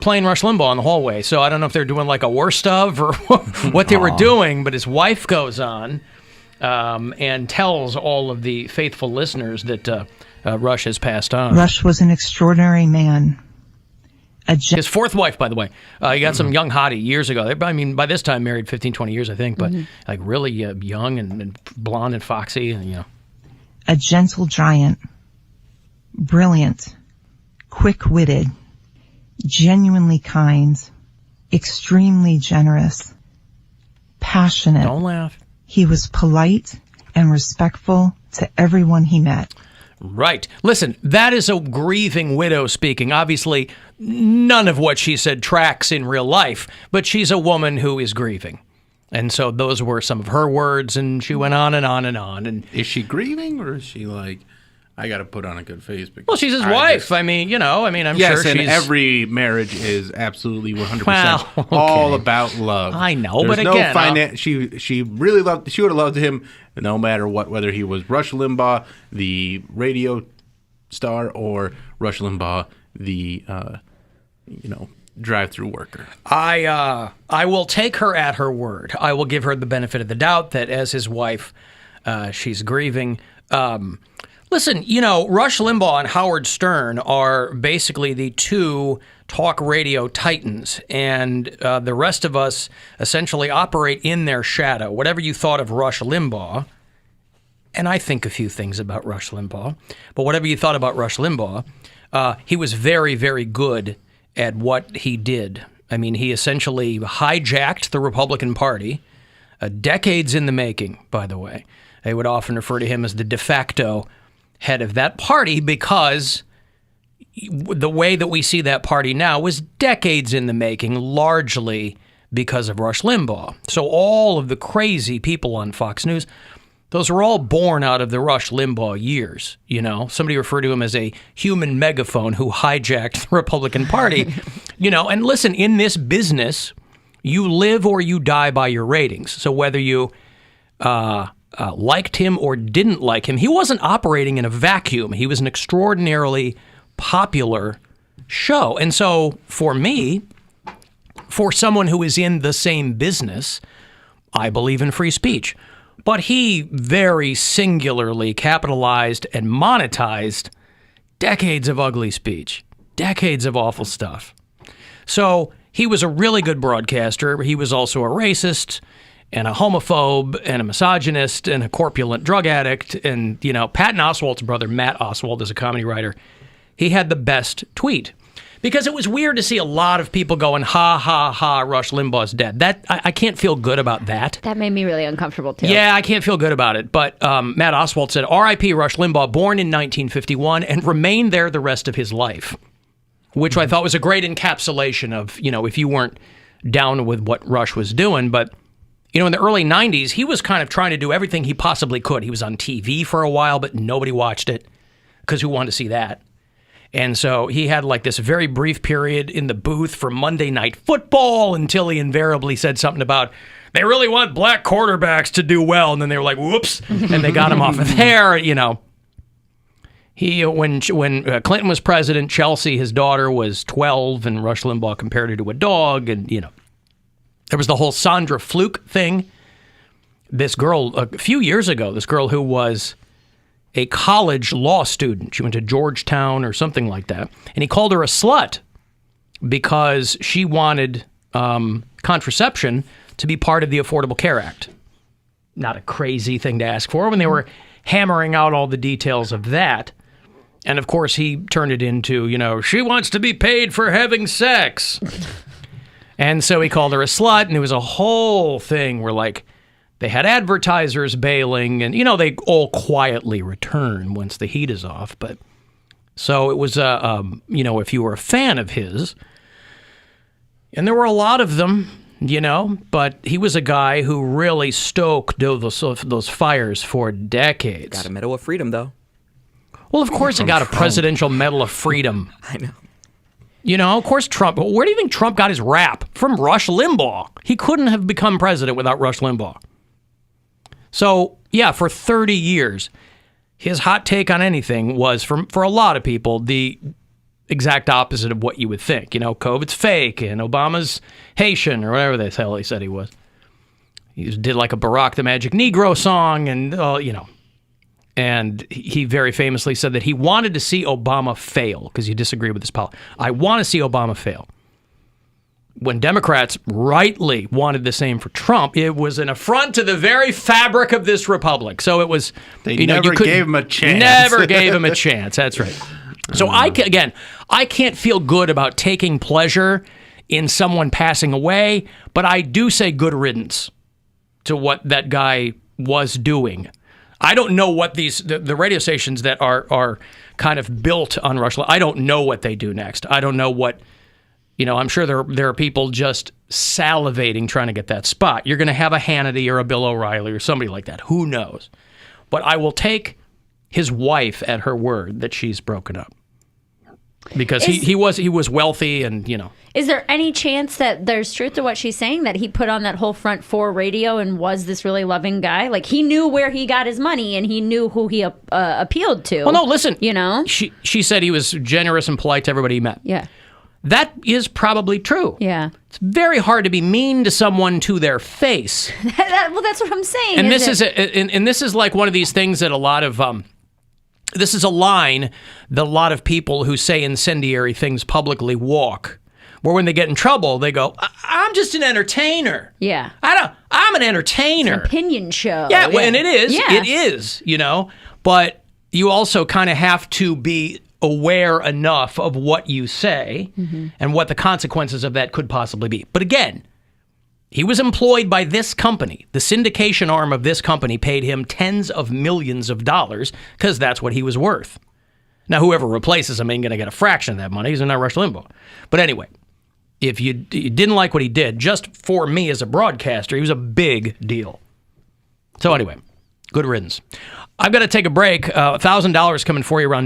playing Rush Limbaugh in the hallway. So I don't know if they're doing like a worst of or what they were doing, but his wife goes on and tells all of the faithful listeners that Rush has passed on. Rush was an extraordinary man. His fourth wife, by the way. He got some young hottie years ago. I mean, by this time, married 15, 20 years, I think, but like really young and blonde and foxy. And, A gentle giant, brilliant, quick-witted, genuinely kind, extremely generous, passionate. Don't laugh. He was polite and respectful to everyone he met. Right. Listen, that is a grieving widow speaking. Obviously, none of what she said tracks in real life, but she's a woman who is grieving. And so those were some of her words, and she went on and on and on. And is she grieving, or is she like, I got to put on a good face? Because well, she's his wife. I'm sure yes, she's... and every marriage is absolutely 100% all about love. I know, There's but again... She really loved... She would have loved him no matter what, whether he was Rush Limbaugh, the radio star, or Rush Limbaugh, the, drive-through worker. I will take her at her word. I will give her the benefit of the doubt that as his wife, she's grieving. Listen, Rush Limbaugh and Howard Stern are basically the two talk radio titans, and the rest of us essentially operate in their shadow. Whatever you thought of Rush Limbaugh, and I think a few things about Rush Limbaugh, but whatever you thought about Rush Limbaugh, he was very, very good at what he did. I mean, he essentially hijacked the Republican Party, decades in the making, by the way. They would often refer to him as the de facto head of that party because the way that we see that party now was decades in the making, largely because of Rush Limbaugh. So all of the crazy people on Fox News, those were all born out of the Rush Limbaugh years. Somebody referred to him as a human megaphone who hijacked the Republican Party. And listen, in this business, you live or you die by your ratings. So whether you liked him or didn't like him, he wasn't operating in a vacuum. He was an extraordinarily popular show. And so for me, for someone who is in the same business, I believe in free speech. But he very singularly capitalized and monetized decades of ugly speech, decades of awful stuff. So he was a really good broadcaster. He was also a racist and a homophobe and a misogynist and a corpulent drug addict. And, Patton Oswalt's brother, Matt Oswalt, is a comedy writer. He had the best tweet. Because it was weird to see a lot of people going, ha, ha, ha, Rush Limbaugh's dead. That I can't feel good about that. That made me really uncomfortable, too. Yeah, I can't feel good about it. But Matt Oswalt said, R.I.P. Rush Limbaugh, born in 1951 and remained there the rest of his life, which I thought was a great encapsulation of, if you weren't down with what Rush was doing. But, in the early 90s, he was kind of trying to do everything he possibly could. He was on TV for a while, but nobody watched it because who wanted to see that? And so he had like this very brief period in the booth for Monday Night Football until he invariably said something about, they really want black quarterbacks to do well. And then they were like, whoops. And they got him off of there, He, when Clinton was president, Chelsea, his daughter, was 12, and Rush Limbaugh compared her to a dog. And, there was the whole Sandra Fluke thing. This girl, a few years ago, this girl who was a college law student. She went to Georgetown or something like that. And he called her a slut because she wanted contraception to be part of the Affordable Care Act. Not a crazy thing to ask for when they were hammering out all the details of that. And of course, he turned it into, she wants to be paid for having sex. And so he called her a slut, and it was a whole thing where, like, they had advertisers bailing, and, they all quietly return once the heat is off. But so it was, if you were a fan of his, and there were a lot of them, but he was a guy who really stoked those fires for decades. Got a Medal of Freedom, though. Well, of course, he got a Presidential Medal of Freedom. I know. Of course, Trump. Where do you think Trump got his rap? From Rush Limbaugh. He couldn't have become president without Rush Limbaugh. So, yeah, for 30 years, his hot take on anything was, for a lot of people, the exact opposite of what you would think. You know, COVID's fake, and Obama's Haitian, or whatever the hell he said he was. He did like a Barack the Magic Negro song, and, you know. And he very famously said that he wanted to see Obama fail because he disagreed with his policy. I want to see Obama fail. When Democrats rightly wanted the same for Trump, it was an affront to the very fabric of this republic. So it was... They never gave him a chance. Never gave him a chance. That's right. So I can't feel good about taking pleasure in someone passing away, but I do say good riddance to what that guy was doing. I don't know what the radio stations that are kind of built on Rush Limbaugh, I don't know what they do next. I don't know what, you know, I'm sure there are people just salivating trying to get that spot. You're going to have a Hannity or a Bill O'Reilly or somebody like that. Who knows? But I will take his wife at her word that she's broken up. Because he was wealthy, and, you know. Is there any chance that there's truth to what she's saying, that he put on that whole front for radio and was this really loving guy? Like, he knew where he got his money, and he knew who he appealed to. Well, no, listen. You know? She said he was generous and polite to everybody he met. Yeah. That is probably true. Yeah. It's very hard to be mean to someone to their face. Well, that's what I'm saying. And this is like one of these things that a lot of... This is a line that a lot of people who say incendiary things publicly walk, where when they get in trouble, they go, I'm just an entertainer. Yeah. I'm an entertainer. It's an opinion show. Yeah, well, and it is. Yeah. It is, you know. But you also kind of have to be aware enough of what you say and what the consequences of that could possibly be. But again, he was employed by this company. The syndication arm of this company paid him tens of millions of dollars because that's what he was worth. Now, whoever replaces him ain't going to get a fraction of that money. He's not Rush Limbaugh. But anyway, if you didn't like what he did, just for me as a broadcaster, he was a big deal. So anyway, good riddance. I've got to take a break. $1,000 coming for you around